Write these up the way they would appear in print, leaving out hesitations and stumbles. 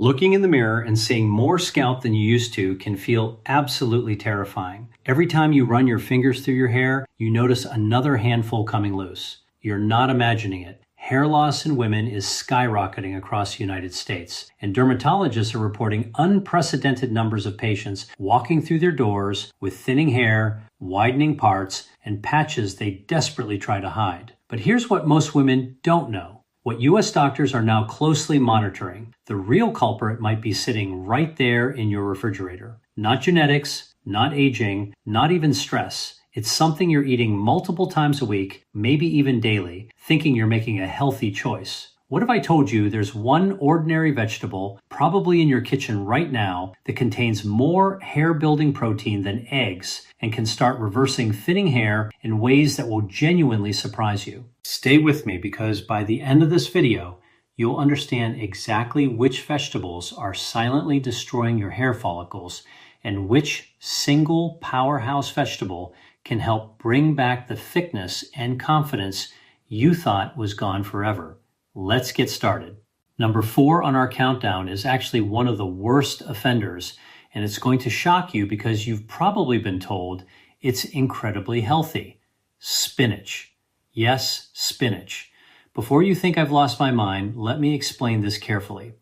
Looking in the mirror and seeing more scalp than you used to can feel absolutely terrifying. Every time you run your fingers through your hair, you notice another handful coming loose. You're not imagining it. Hair loss in women is skyrocketing across the United States, and dermatologists are reporting unprecedented numbers of patients walking through their doors with thinning hair, widening parts, and patches they desperately try to hide. But here's what most women don't know. What U.S. doctors are now closely monitoring. The real culprit might be sitting right there in your refrigerator. Not genetics, not aging, not even stress. It's something you're eating multiple times a week, maybe even daily, thinking you're making a healthy choice. What if I told you there's one ordinary vegetable, probably in your kitchen right now, that contains more hair-building protein than eggs and can start reversing thinning hair in ways that will genuinely surprise you? Stay with me, because by the end of this video, you'll understand exactly which vegetables are silently destroying your hair follicles and which single powerhouse vegetable can help bring back the thickness and confidence you thought was gone forever. Let's get started. Number 4 on our countdown is actually one of the worst offenders, and it's going to shock you because you've probably been told it's incredibly healthy. Spinach. Yes, spinach. Before you think I've lost my mind, let me explain this carefully.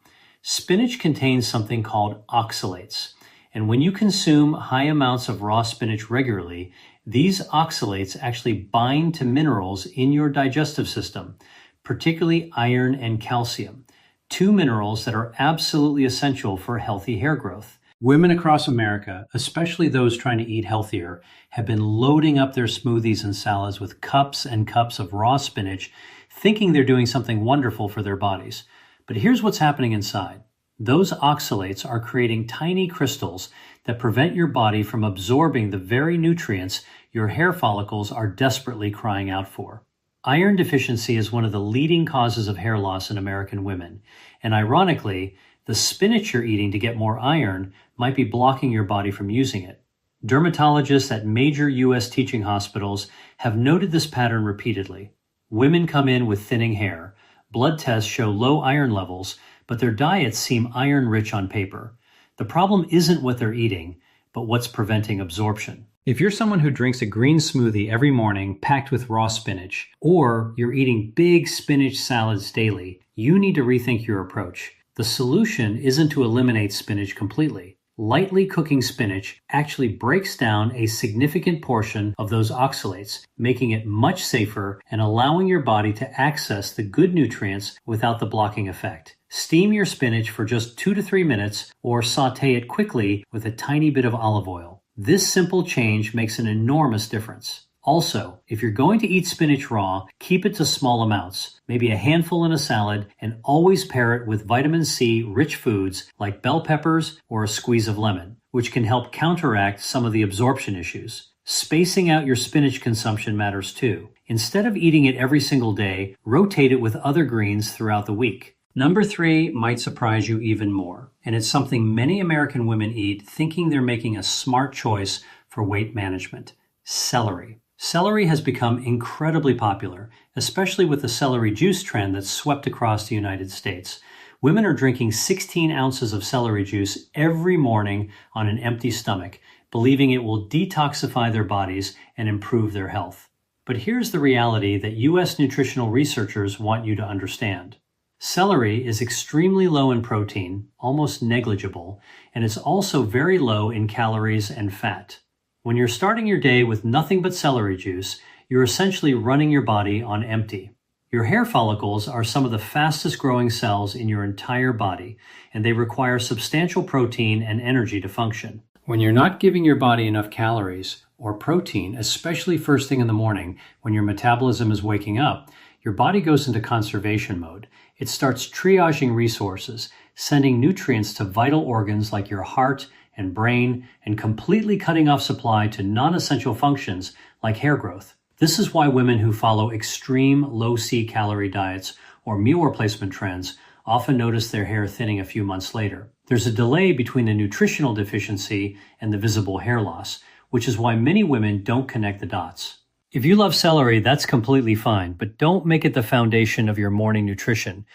Spinach contains something called oxalates, and when you consume high amounts of raw spinach regularly, these oxalates actually bind to minerals in your digestive system, particularly iron and calcium, 2 minerals that are absolutely essential for healthy hair growth. Women across America, especially those trying to eat healthier, have been loading up their smoothies and salads with cups and cups of raw spinach, thinking they're doing something wonderful for their bodies. But here's what's happening inside. Those oxalates are creating tiny crystals that prevent your body from absorbing the very nutrients your hair follicles are desperately crying out for. Iron deficiency is one of the leading causes of hair loss in American women, and ironically, the spinach you're eating to get more iron might be blocking your body from using it. Dermatologists at major U.S. teaching hospitals have noted this pattern repeatedly. Women come in with thinning hair. Blood tests show low iron levels, but their diets seem iron-rich on paper. The problem isn't what they're eating, but what's preventing absorption. If you're someone who drinks a green smoothie every morning packed with raw spinach, or you're eating big spinach salads daily, you need to rethink your approach. The solution isn't to eliminate spinach completely. Lightly cooking spinach actually breaks down a significant portion of those oxalates, making it much safer and allowing your body to access the good nutrients without the blocking effect. Steam your spinach for just 2 to 3 minutes or saute it quickly with a tiny bit of olive oil. This simple change makes an enormous difference. Also, if you're going to eat spinach raw, keep it to small amounts, maybe a handful in a salad, and always pair it with vitamin C rich foods like bell peppers or a squeeze of lemon, which can help counteract some of the absorption issues. Spacing out your spinach consumption matters too. Instead of eating it every single day, rotate it with other greens throughout the week. Number 3 might surprise you even more, and it's something many American women eat thinking they're making a smart choice for weight management: celery. Celery has become incredibly popular, especially with the celery juice trend that's swept across the United States. Women are drinking 16 ounces of celery juice every morning on an empty stomach, believing it will detoxify their bodies and improve their health. But here's the reality that U.S. nutritional researchers want you to understand. Celery is extremely low in protein, almost negligible, and it's also very low in calories and fat. When you're starting your day with nothing but celery juice, you're essentially running your body on empty. Your hair follicles are some of the fastest growing cells in your entire body, and they require substantial protein and energy to function. When you're not giving your body enough calories or protein, especially first thing in the morning when your metabolism is waking up, your body goes into conservation mode. It starts triaging resources, sending nutrients to vital organs like your heart and brain, and completely cutting off supply to non-essential functions like hair growth. This is why women who follow extreme low-C calorie diets or meal replacement trends often notice their hair thinning a few months later. There's a delay between the nutritional deficiency and the visible hair loss, which is why many women don't connect the dots. If you love celery, that's completely fine, but don't make it the foundation of your morning nutrition.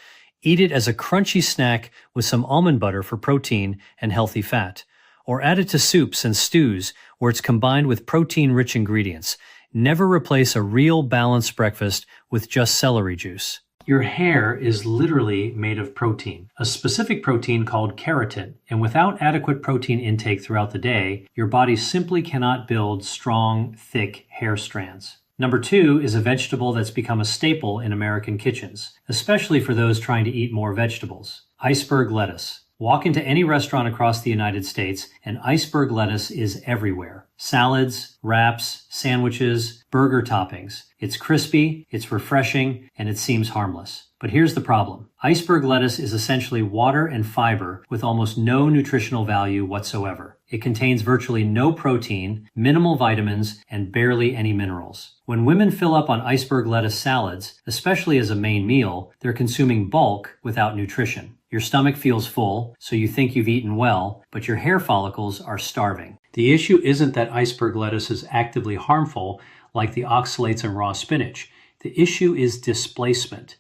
Eat it as a crunchy snack with some almond butter for protein and healthy fat. Or add it to soups and stews where it's combined with protein-rich ingredients. Never replace a real balanced breakfast with just celery juice. Your hair is literally made of protein, a specific protein called keratin, and without adequate protein intake throughout the day, your body simply cannot build strong, thick hair strands. Number 2 is a vegetable that's become a staple in American kitchens, especially for those trying to eat more vegetables. Iceberg lettuce. Walk into any restaurant across the United States and iceberg lettuce is everywhere. Salads, wraps, sandwiches, burger toppings. It's crispy, it's refreshing, and it seems harmless. But here's the problem. Iceberg lettuce is essentially water and fiber with almost no nutritional value whatsoever. It contains virtually no protein, minimal vitamins, and barely any minerals. When women fill up on iceberg lettuce salads, especially as a main meal, they're consuming bulk without nutrition. Your stomach feels full, so you think you've eaten well, but your hair follicles are starving. The issue isn't that iceberg lettuce is actively harmful like the oxalates in raw spinach. The issue is displacement.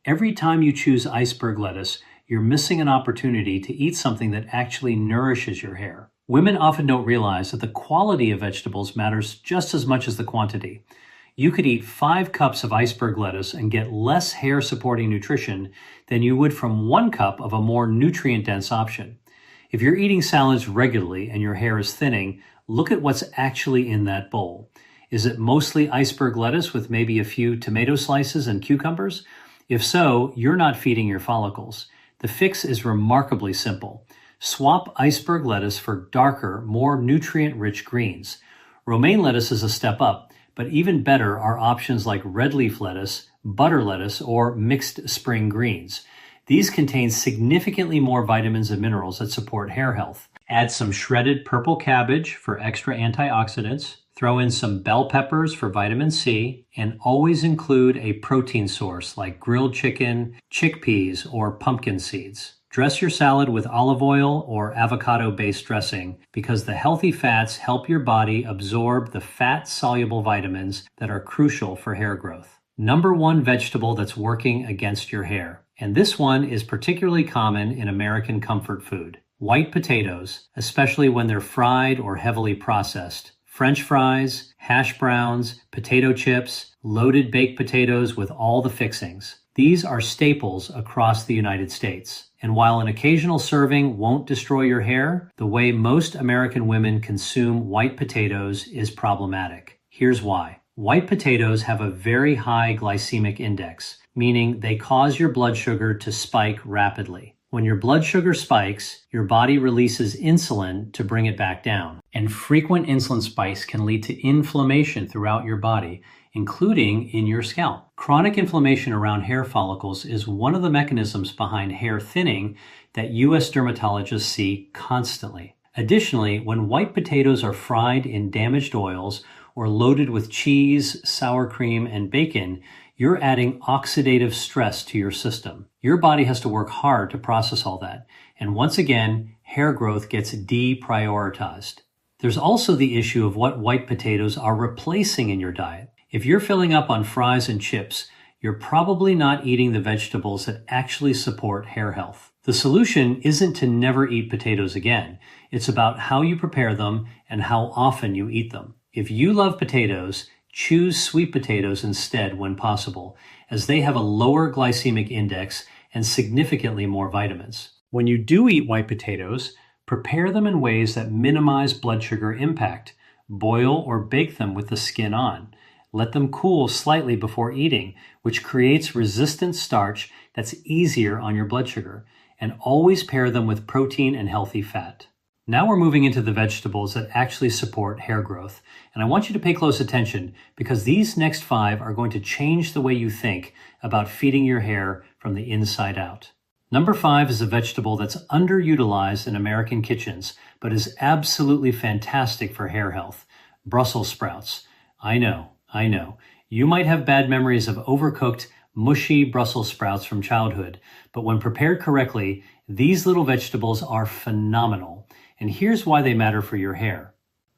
Every time you choose iceberg lettuce, you're missing an opportunity to eat something that actually nourishes your hair. Women often don't realize that the quality of vegetables matters just as much as the quantity. You could eat 5 cups of iceberg lettuce and get less hair-supporting nutrition than you would from 1 cup of a more nutrient-dense option. If you're eating salads regularly and your hair is thinning, look at what's actually in that bowl. Is it mostly iceberg lettuce with maybe a few tomato slices and cucumbers? If so, you're not feeding your follicles. The fix is remarkably simple. Swap iceberg lettuce for darker, more nutrient-rich greens. Romaine lettuce is a step up, but even better are options like red leaf lettuce, butter lettuce, or mixed spring greens. These contain significantly more vitamins and minerals that support hair health. Add some shredded purple cabbage for extra antioxidants. Throw in some bell peppers for vitamin C, and always include a protein source like grilled chicken, chickpeas, or pumpkin seeds. Dress your salad with olive oil or avocado-based dressing because the healthy fats help your body absorb the fat-soluble vitamins that are crucial for hair growth. Number 1 vegetable that's working against your hair, and this one is particularly common in American comfort food. White potatoes, especially when they're fried or heavily processed. French fries, hash browns, potato chips, loaded baked potatoes with all the fixings. These are staples across the United States. And while an occasional serving won't destroy your hair, the way most American women consume white potatoes is problematic. Here's why. White potatoes have a very high glycemic index, meaning they cause your blood sugar to spike rapidly. When your blood sugar spikes, your body releases insulin to bring it back down. And frequent insulin spikes can lead to inflammation throughout your body, including in your scalp. Chronic inflammation around hair follicles is one of the mechanisms behind hair thinning that U.S. dermatologists see constantly. Additionally, when white potatoes are fried in damaged oils or loaded with cheese, sour cream, and bacon, you're adding oxidative stress to your system. Your body has to work hard to process all that. And once again, hair growth gets deprioritized. There's also the issue of what white potatoes are replacing in your diet. If you're filling up on fries and chips, you're probably not eating the vegetables that actually support hair health. The solution isn't to never eat potatoes again. It's about how you prepare them and how often you eat them. If you love potatoes, choose sweet potatoes instead when possible, as they have a lower glycemic index and significantly more vitamins. When you do eat white potatoes, prepare them in ways that minimize blood sugar impact. Boil or bake them with the skin on. Let them cool slightly before eating, which creates resistant starch that's easier on your blood sugar. And always pair them with protein and healthy fat. Now we're moving into the vegetables that actually support hair growth. And I want you to pay close attention because these next 5 are going to change the way you think about feeding your hair from the inside out. Number 5 is a vegetable that's underutilized in American kitchens, but is absolutely fantastic for hair health. Brussels sprouts. I know. You might have bad memories of overcooked, mushy Brussels sprouts from childhood, but when prepared correctly, these little vegetables are phenomenal. And here's why they matter for your hair.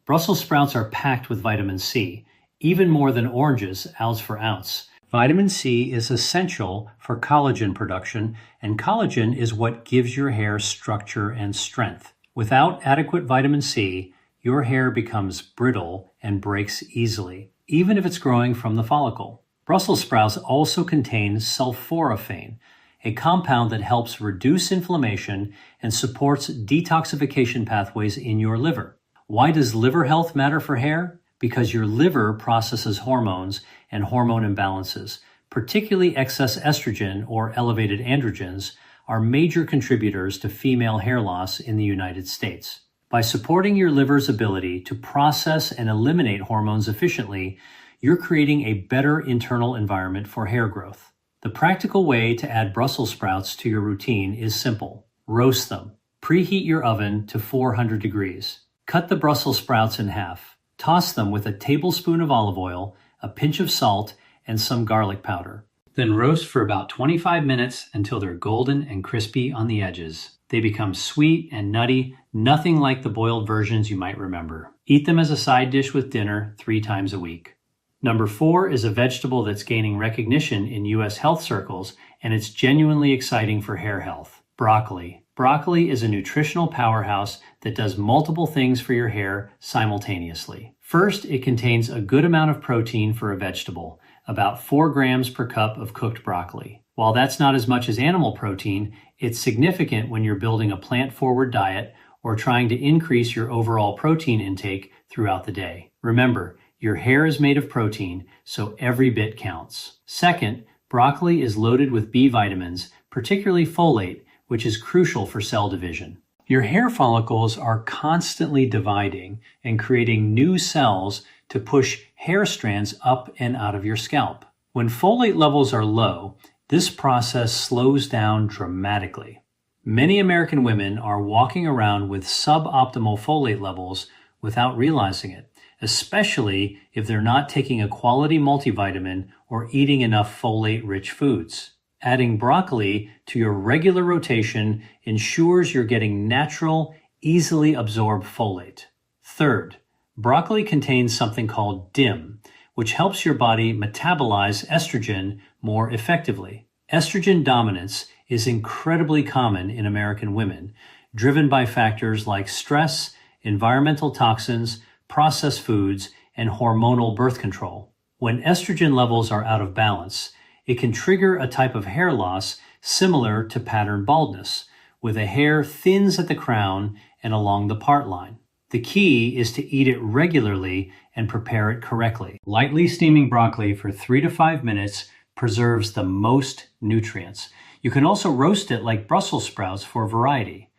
Brussels sprouts are packed with vitamin C, even more than oranges, ounce for ounce. Vitamin C is essential for collagen production, and collagen is what gives your hair structure and strength. Without adequate vitamin C, your hair becomes brittle and breaks easily, even if it's growing from the follicle. Brussels sprouts also contain sulforaphane, a compound that helps reduce inflammation and supports detoxification pathways in your liver. Why does liver health matter for hair? Because your liver processes hormones and hormone imbalances, particularly excess estrogen or elevated androgens, are major contributors to female hair loss in the United States. By supporting your liver's ability to process and eliminate hormones efficiently, you're creating a better internal environment for hair growth. The practical way to add Brussels sprouts to your routine is simple. Roast them. Preheat your oven to 400 degrees. Cut the Brussels sprouts in half. Toss them with a tablespoon of olive oil, a pinch of salt, and some garlic powder. Then roast for about 25 minutes until they're golden and crispy on the edges. They become sweet and nutty, nothing like the boiled versions you might remember. Eat them as a side dish with dinner 3 times a week. Number 4 is a vegetable that's gaining recognition in U.S. health circles, and it's genuinely exciting for hair health. Broccoli. Broccoli is a nutritional powerhouse that does multiple things for your hair simultaneously. First, it contains a good amount of protein for a vegetable, about 4 grams per cup of cooked broccoli. While that's not as much as animal protein, it's significant when you're building a plant-forward diet or trying to increase your overall protein intake throughout the day. Remember, your hair is made of protein, so every bit counts. Second, broccoli is loaded with B vitamins, particularly folate, which is crucial for cell division. Your hair follicles are constantly dividing and creating new cells to push hair strands up and out of your scalp. When folate levels are low, this process slows down dramatically. Many American women are walking around with suboptimal folate levels without realizing it, especially if they're not taking a quality multivitamin or eating enough folate-rich foods. Adding broccoli to your regular rotation ensures you're getting natural, easily absorbed folate. Third, broccoli contains something called DIM, which helps your body metabolize estrogen more effectively. Estrogen dominance is incredibly common in American women, driven by factors like stress, environmental toxins, processed foods, and hormonal birth control. When estrogen levels are out of balance, it can trigger a type of hair loss similar to pattern baldness, where the hair thins at the crown and along the part line. The key is to eat it regularly and prepare it correctly. Lightly steaming broccoli for 3 to 5 minutes preserves the most nutrients. You can also roast it like Brussels sprouts for variety.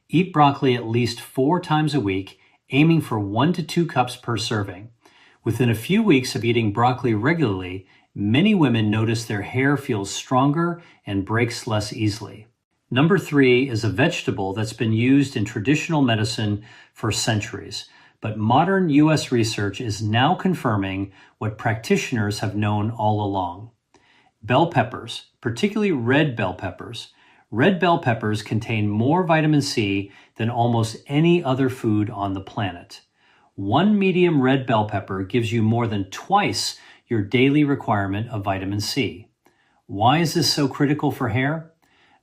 Eat broccoli at least 4 times a week, aiming for 1 to 2 cups per serving. Within a few weeks of eating broccoli regularly, many women notice their hair feels stronger and breaks less easily. Number 3 is a vegetable that's been used in traditional medicine for centuries, but modern U.S. research is now confirming what practitioners have known all along. Bell peppers, particularly red bell peppers. Red bell peppers contain more vitamin C than almost any other food on the planet. 1 medium red bell pepper gives you more than twice your daily requirement of vitamin C. Why is this so critical for hair?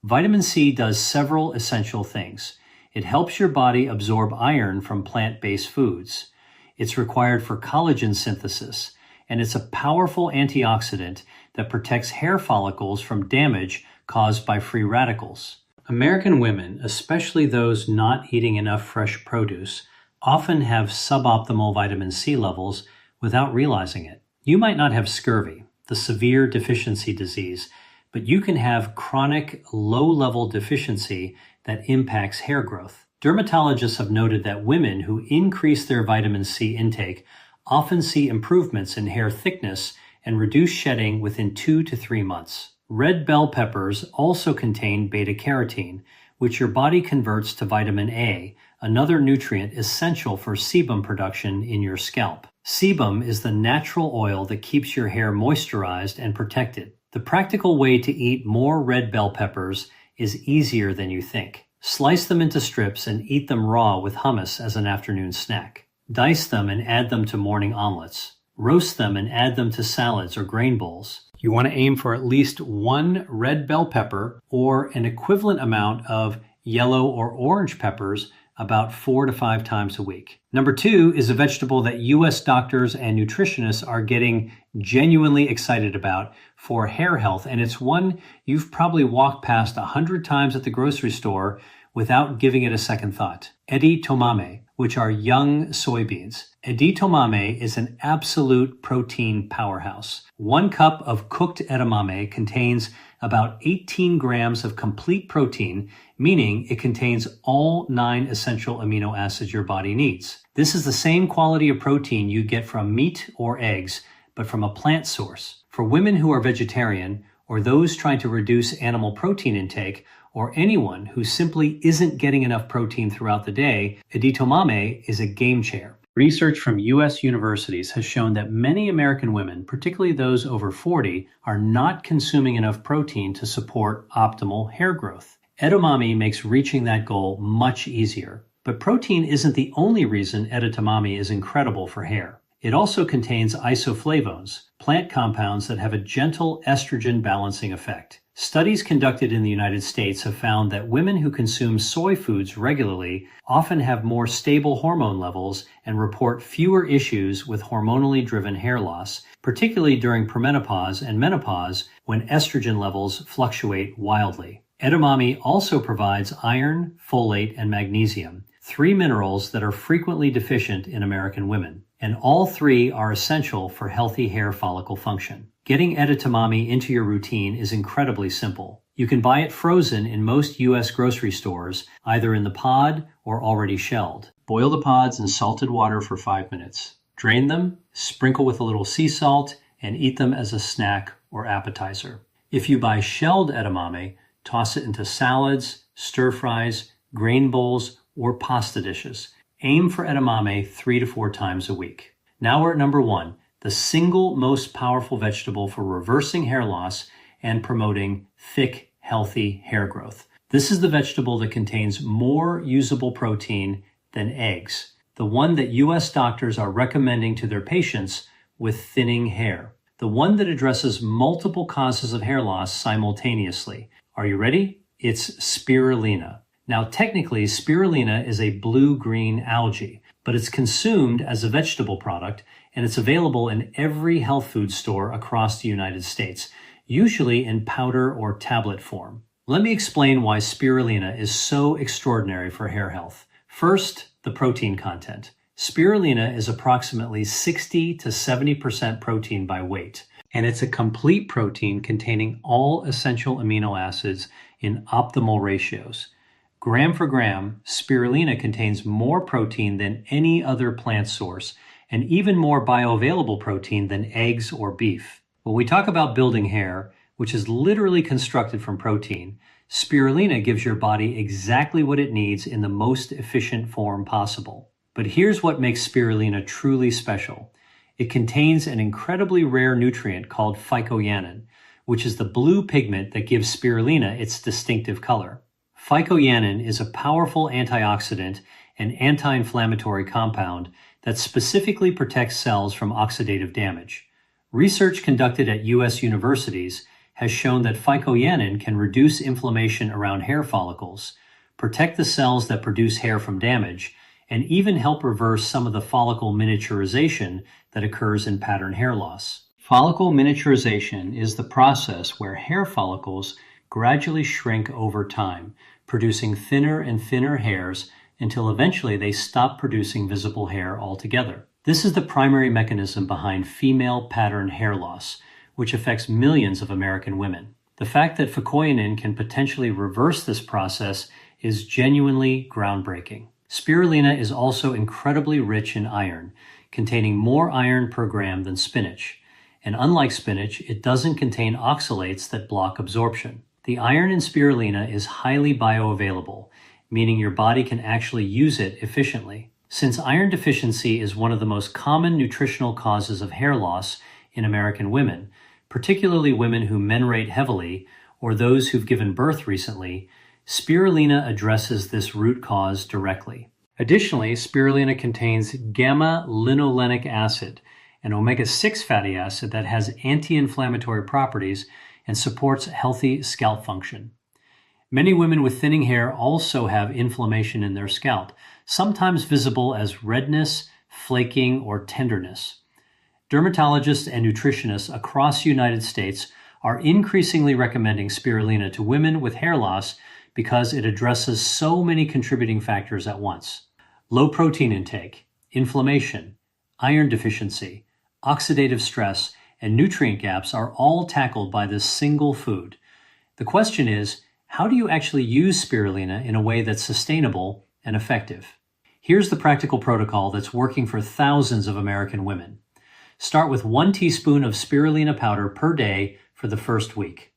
Vitamin C does several essential things. It helps your body absorb iron from plant-based foods. It's required for collagen synthesis, and it's a powerful antioxidant that protects hair follicles from damage caused by free radicals. American women, especially those not eating enough fresh produce, often have suboptimal vitamin C levels without realizing it. You might not have scurvy, the severe deficiency disease, but you can have chronic low-level deficiency that impacts hair growth. Dermatologists have noted that women who increase their vitamin C intake often see improvements in hair thickness and reduce shedding within 2 to 3 months. Red bell peppers also contain beta-carotene, which your body converts to vitamin A, another nutrient essential for sebum production in your scalp. Sebum is the natural oil that keeps your hair moisturized and protected. The practical way to eat more red bell peppers is easier than you think. Slice them into strips and eat them raw with hummus as an afternoon snack. Dice them and add them to morning omelets. Roast them and add them to salads or grain bowls. You want to aim for at least one red bell pepper or an equivalent amount of yellow or orange peppers about 4 to 5 times a week. Number 2 is a vegetable that U.S. doctors and nutritionists are getting genuinely excited about for hair health, and it's one you've probably walked past 100 times at the grocery store without giving it a second thought. Edamame, which are young soybeans. Edamame is an absolute protein powerhouse. 1 cup of cooked edamame contains about 18 grams of complete protein, meaning it contains all 9 essential amino acids your body needs. This is the same quality of protein you get from meat or eggs, but from a plant source. For women who are vegetarian, or those trying to reduce animal protein intake, or anyone who simply isn't getting enough protein throughout the day, edamame is a game changer. Research from U.S. universities has shown that many American women, particularly those over 40, are not consuming enough protein to support optimal hair growth. Edamame makes reaching that goal much easier. But protein isn't the only reason edamame is incredible for hair. It also contains isoflavones, plant compounds that have a gentle estrogen balancing effect. Studies conducted in the United States have found that women who consume soy foods regularly often have more stable hormone levels and report fewer issues with hormonally driven hair loss, particularly during premenopause and menopause when estrogen levels fluctuate wildly. Edamame also provides iron, folate, and magnesium, 3 minerals that are frequently deficient in American women. And all 3 are essential for healthy hair follicle function. Getting edamame into your routine is incredibly simple. You can buy it frozen in most U.S. grocery stores, either in the pod or already shelled. Boil the pods in salted water for 5 minutes. Drain them, sprinkle with a little sea salt, and eat them as a snack or appetizer. If you buy shelled edamame, toss it into salads, stir fries, grain bowls, or pasta dishes. Aim for edamame 3 to 4 times a week. Now we're at number 1, the single most powerful vegetable for reversing hair loss and promoting thick, healthy hair growth. This is the vegetable that contains more usable protein than eggs, the one that U.S. doctors are recommending to their patients with thinning hair, the one that addresses multiple causes of hair loss simultaneously. Are you ready? It's spirulina. Now, technically, spirulina is a blue-green algae, but it's consumed as a vegetable product, and it's available in every health food store across the United States, usually in powder or tablet form. Let me explain why spirulina is so extraordinary for hair health. First, the protein content. Spirulina is approximately 60 to 70% protein by weight, and it's a complete protein containing all essential amino acids in optimal ratios. Gram for gram, spirulina contains more protein than any other plant source, and even more bioavailable protein than eggs or beef. When we talk about building hair, which is literally constructed from protein, spirulina gives your body exactly what it needs in the most efficient form possible. But here's what makes spirulina truly special. It contains an incredibly rare nutrient called phycoyanin, which is the blue pigment that gives spirulina its distinctive color. Phycoyanin is a powerful antioxidant and anti-inflammatory compound that specifically protects cells from oxidative damage. Research conducted at U.S. universities has shown that phycoyanin can reduce inflammation around hair follicles, protect the cells that produce hair from damage, and even help reverse some of the follicle miniaturization that occurs in pattern hair loss. Follicle miniaturization is the process where hair follicles gradually shrink over time, producing thinner and thinner hairs until eventually they stop producing visible hair altogether. This is the primary mechanism behind female pattern hair loss, which affects millions of American women. The fact that phycoyanin can potentially reverse this process is genuinely groundbreaking. Spirulina is also incredibly rich in iron, containing more iron per gram than spinach. And unlike spinach, it doesn't contain oxalates that block absorption. The iron in spirulina is highly bioavailable, meaning your body can actually use it efficiently. Since iron deficiency is one of the most common nutritional causes of hair loss in American women, particularly women who menstruate heavily or those who've given birth recently, spirulina addresses this root cause directly. Additionally, spirulina contains gamma-linolenic acid, an omega-6 fatty acid that has anti-inflammatory properties and supports healthy scalp function. Many women with thinning hair also have inflammation in their scalp, sometimes visible as redness, flaking, or tenderness. Dermatologists and nutritionists across the United States are increasingly recommending spirulina to women with hair loss because it addresses so many contributing factors at once. Low protein intake, inflammation, iron deficiency, oxidative stress, and nutrient gaps are all tackled by this single food. The question is, how do you actually use spirulina in a way that's sustainable and effective? Here's the practical protocol that's working for thousands of American women. Start with 1 teaspoon of spirulina powder per day for the first week.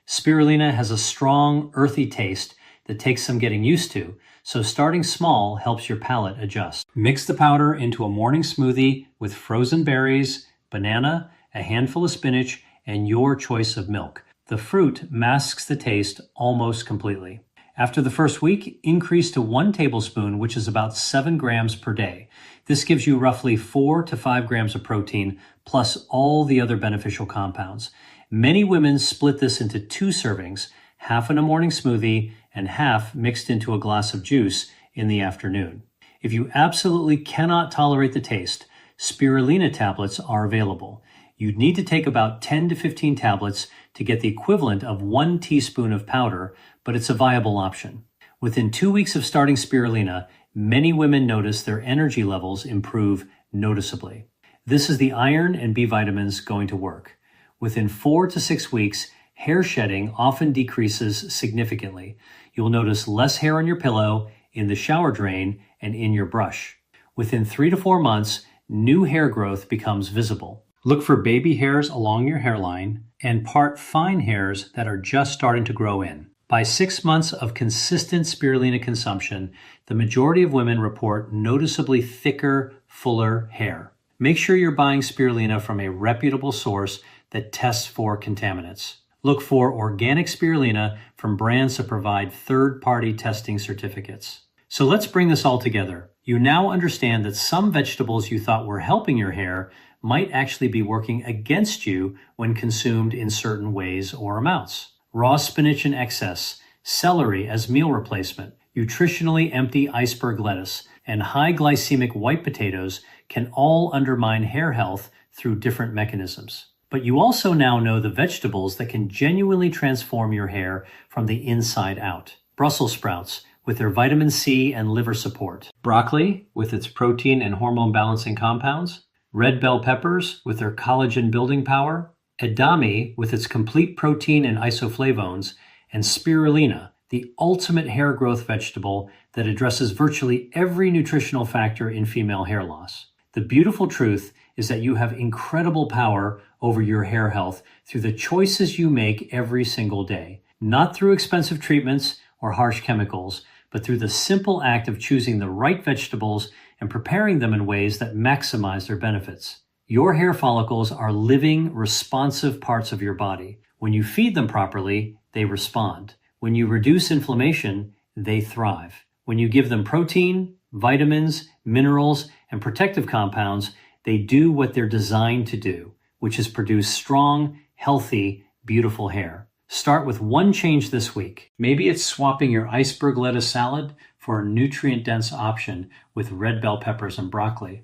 Spirulina has a strong, earthy taste that takes some getting used to, so starting small helps your palate adjust. Mix the powder into a morning smoothie with frozen berries, banana, a handful of spinach, and your choice of milk. The fruit masks the taste almost completely. After the first week, increase to 1 tablespoon, which is about 7 grams per day. This gives you roughly 4 to 5 grams of protein, plus all the other beneficial compounds. Many women split this into 2 servings, half in a morning smoothie and half mixed into a glass of juice in the afternoon. If you absolutely cannot tolerate the taste, spirulina tablets are available. You'd need to take about 10 to 15 tablets to get the equivalent of 1 teaspoon of powder, but it's a viable option. Within 2 weeks of starting spirulina, many women notice their energy levels improve noticeably. This is the iron and B vitamins going to work. Within 4 to 6 weeks, hair shedding often decreases significantly. You'll notice less hair on your pillow, in the shower drain, and in your brush. Within 3 to 4 months, new hair growth becomes visible. Look for baby hairs along your hairline and part fine hairs that are just starting to grow in. By 6 months of consistent spirulina consumption, the majority of women report noticeably thicker, fuller hair. Make sure you're buying spirulina from a reputable source that tests for contaminants. Look for organic spirulina from brands that provide third-party testing certificates. So let's bring this all together. You now understand that some vegetables you thought were helping your hair might actually be working against you when consumed in certain ways or amounts. Raw spinach in excess, celery as meal replacement, nutritionally empty iceberg lettuce, and high glycemic white potatoes can all undermine hair health through different mechanisms. But you also now know the vegetables that can genuinely transform your hair from the inside out. Brussels sprouts with their vitamin C and liver support. Broccoli with its protein and hormone balancing compounds. Red bell peppers with their collagen building power. Edamame with its complete protein and isoflavones. And spirulina, the ultimate hair growth vegetable that addresses virtually every nutritional factor in female hair loss. The beautiful truth is that you have incredible power over your hair health through the choices you make every single day, not through expensive treatments or harsh chemicals, but through the simple act of choosing the right vegetables and preparing them in ways that maximize their benefits. Your hair follicles are living, responsive parts of your body. When you feed them properly, they respond. When you reduce inflammation, they thrive. When you give them protein, vitamins, minerals, and protective compounds, they do what they're designed to do, which is produce strong, healthy, beautiful hair. Start with 1 change this week. Maybe it's swapping your iceberg lettuce salad for a nutrient-dense option with red bell peppers and broccoli.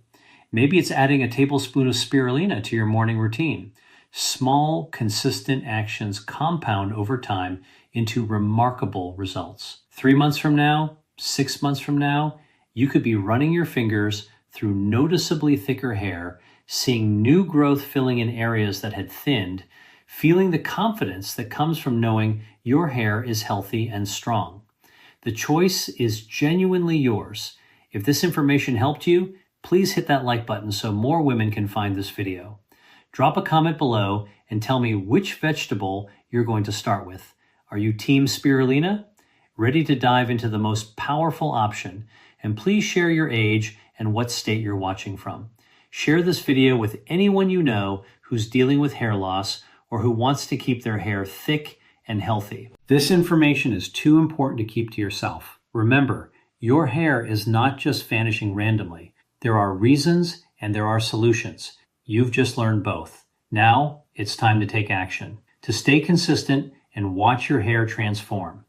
Maybe it's adding a tablespoon of spirulina to your morning routine. Small, consistent actions compound over time into remarkable results. 3 months from now, 6 months from now, you could be running your fingers through noticeably thicker hair, seeing new growth filling in areas that had thinned, feeling the confidence that comes from knowing your hair is healthy and strong. The choice is genuinely yours. If this information helped you, please hit that like button so more women can find this video. Drop a comment below and tell me which vegetable you're going to start with. Are you Team Spirulina? Ready to dive into the most powerful option? And please share your age and what state you're watching from. Share this video with anyone you know who's dealing with hair loss or who wants to keep their hair thick and healthy. This information is too important to keep to yourself. Remember, your hair is not just vanishing randomly. There are reasons and there are solutions. You've just learned both. Now it's time to take action, to stay consistent and watch your hair transform.